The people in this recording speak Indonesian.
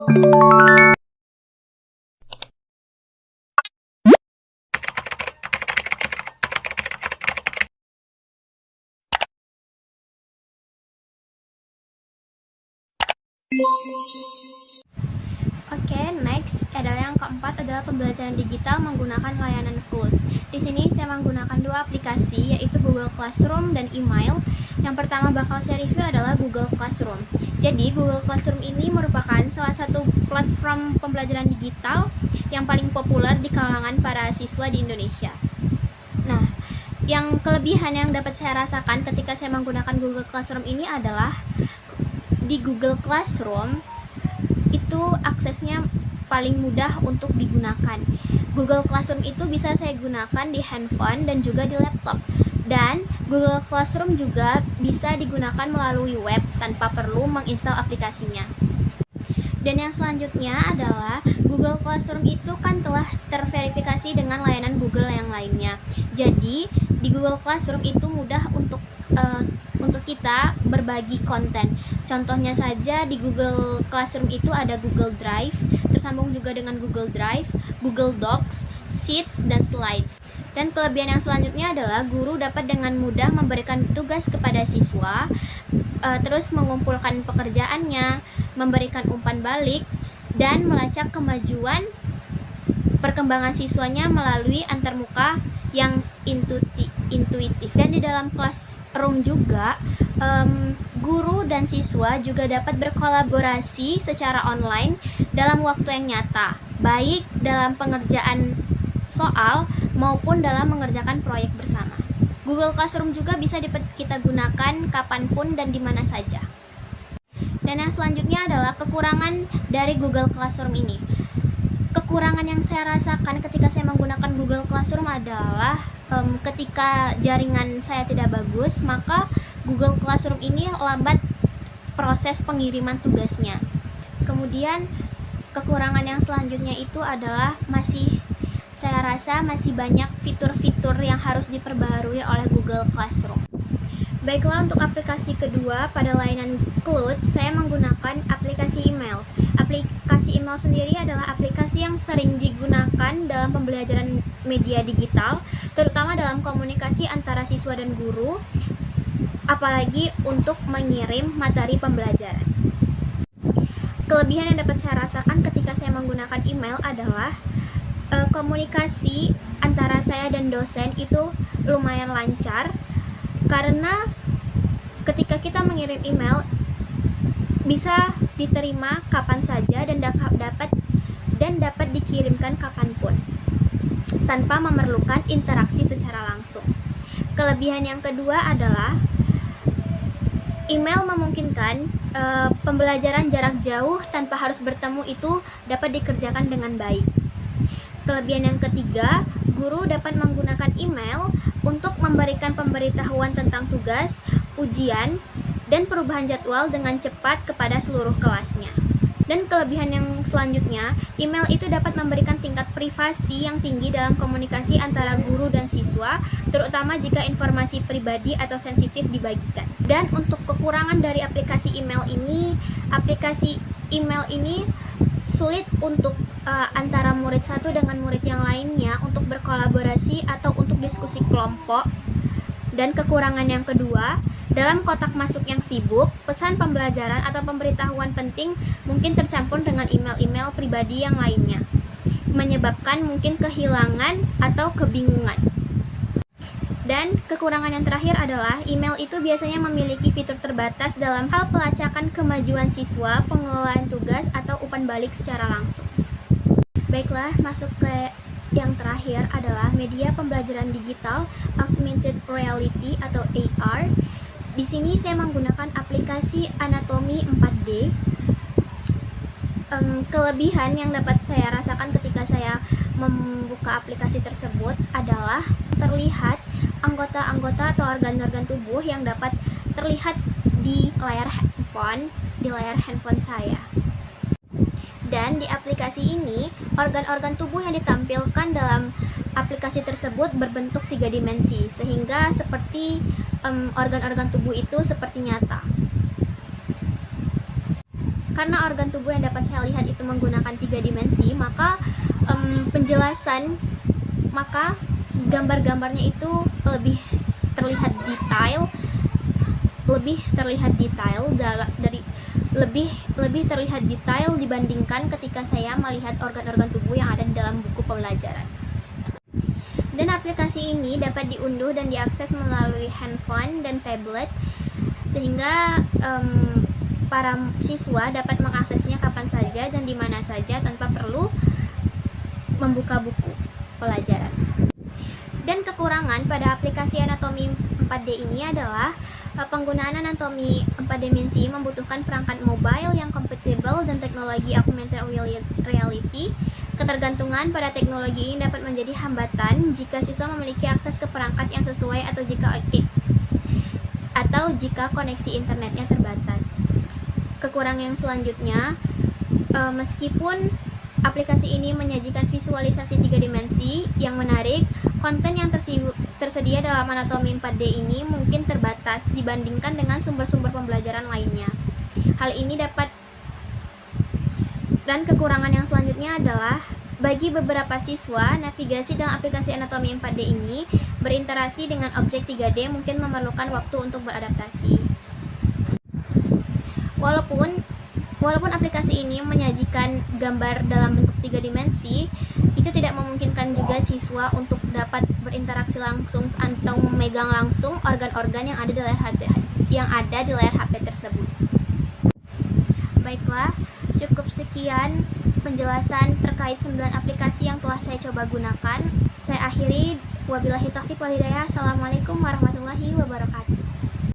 Oke, next adalah yang keempat adalah pembelajaran digital menggunakan layanan cloud. Di sini saya menggunakan dua aplikasi yaitu Google Classroom dan email. Yang pertama bakal saya review adalah Google Classroom. Jadi Google Classroom ini merupakan salah satu platform pembelajaran digital yang paling populer di kalangan para siswa di Indonesia. Nah, yang kelebihan yang dapat saya rasakan ketika saya menggunakan Google Classroom ini adalah di Google Classroom itu aksesnya paling mudah untuk digunakan. Google Classroom itu bisa saya gunakan di handphone dan juga di laptop. Dan Google Classroom juga bisa digunakan melalui web tanpa perlu menginstal aplikasinya. Dan yang selanjutnya adalah Google Classroom itu kan telah terverifikasi dengan layanan Google yang lainnya. Jadi di Google Classroom itu mudah untuk kita berbagi konten. Contohnya saja di Google Classroom itu ada Google Drive, tersambung juga dengan Google Drive, Google Docs, Sheets, dan Slides. Dan kelebihan yang selanjutnya adalah guru dapat dengan mudah memberikan tugas kepada siswa, terus mengumpulkan pekerjaannya, memberikan umpan balik, dan melacak kemajuan perkembangan siswanya melalui antarmuka yang intuitif. Dan di dalam classroom juga guru dan siswa juga dapat berkolaborasi secara online dalam waktu yang nyata, baik dalam pengerjaan soal maupun dalam mengerjakan proyek bersama. Google Classroom juga bisa kita gunakan kapanpun dan di mana saja. Dan yang selanjutnya adalah kekurangan dari Google Classroom ini. Kekurangan yang saya rasakan ketika saya menggunakan Google Classroom adalah ketika jaringan saya tidak bagus, maka Google Classroom ini lambat proses pengiriman tugasnya. Kemudian kekurangan yang selanjutnya itu adalah saya rasa masih banyak fitur-fitur yang harus diperbaharui oleh Google Classroom. Baiklah, untuk aplikasi kedua pada layanan cloud, saya menggunakan aplikasi email. Aplikasi email sendiri adalah aplikasi yang sering digunakan dalam pembelajaran media digital, terutama dalam komunikasi antara siswa dan guru, apalagi untuk mengirim materi pembelajaran. Kelebihan yang dapat saya rasakan ketika saya menggunakan email adalah komunikasi antara saya dan dosen itu lumayan lancar, karena ketika kita mengirim email bisa diterima kapan saja dan dapat dikirimkan kapanpun tanpa memerlukan interaksi secara langsung. Kelebihan yang kedua adalah email memungkinkan pembelajaran jarak jauh tanpa harus bertemu itu dapat dikerjakan dengan baik. Kelebihan yang ketiga, guru dapat menggunakan email untuk memberikan pemberitahuan tentang tugas, ujian, dan perubahan jadwal dengan cepat kepada seluruh kelasnya. Dan kelebihan yang selanjutnya, email itu dapat memberikan tingkat privasi yang tinggi dalam komunikasi antara guru dan siswa, terutama jika informasi pribadi atau sensitif dibagikan. Dan untuk kekurangan dari aplikasi email ini sulit untuk antara murid satu dengan murid yang lainnya untuk berkolaborasi atau untuk diskusi kelompok. Dan kekurangan yang kedua, dalam kotak masuk yang sibuk, pesan pembelajaran atau pemberitahuan penting mungkin tercampur dengan email-email pribadi yang lainnya, menyebabkan mungkin kehilangan atau kebingungan. Dan kekurangan yang terakhir adalah email itu biasanya memiliki fitur terbatas dalam hal pelacakan kemajuan siswa, pengelolaan tugas, atau umpan balik secara langsung. Baiklah, masuk ke yang terakhir adalah media pembelajaran digital augmented reality atau AR. Di sini saya menggunakan aplikasi Anatomy 4D. Kelebihan yang dapat saya rasakan ketika saya membuka aplikasi tersebut adalah terlihat anggota-anggota atau organ-organ tubuh yang dapat terlihat di layar handphone saya. Dan di aplikasi ini, organ-organ tubuh yang ditampilkan dalam aplikasi tersebut berbentuk 3 dimensi, sehingga seperti organ-organ tubuh itu seperti nyata. karena organ tubuh yang dapat saya lihat itu menggunakan 3 dimensi, maka gambar-gambarnya itu lebih terlihat detail dibandingkan ketika saya melihat organ-organ tubuh yang ada di dalam buku pembelajaran. Dan aplikasi ini dapat diunduh dan diakses melalui handphone dan tablet, sehingga para siswa dapat mengaksesnya kapan saja dan di mana saja tanpa perlu membuka buku pelajaran. Dan kekurangan pada aplikasi anatomi 4D ini adalah penggunaan anatomi 4 dimensi membutuhkan perangkat mobile yang kompatibel dan teknologi augmented reality. Ketergantungan pada teknologi ini dapat menjadi hambatan jika siswa memiliki akses ke perangkat yang sesuai atau jika koneksi internetnya terbatas. Kekurangan yang selanjutnya, meskipun aplikasi ini menyajikan visualisasi 3 dimensi yang menarik, konten yang tersedia dalam anatomi 4D ini mungkin terbatas dibandingkan dengan sumber-sumber pembelajaran lainnya. Dan kekurangan yang selanjutnya adalah bagi beberapa siswa, navigasi dalam aplikasi anatomi 4D ini berinteraksi dengan objek 3D mungkin memerlukan waktu untuk beradaptasi. Walaupun aplikasi ini menyajikan gambar dalam bentuk 3 dimensi, itu tidak memungkinkan juga siswa untuk dapat berinteraksi langsung atau memegang langsung organ-organ yang ada di layar HP tersebut. Baiklah, cukup sekian penjelasan terkait 9 aplikasi yang telah saya coba gunakan. Saya akhiri, wabillahi taufiq wal hidayah. Assalamualaikum warahmatullahi wabarakatuh.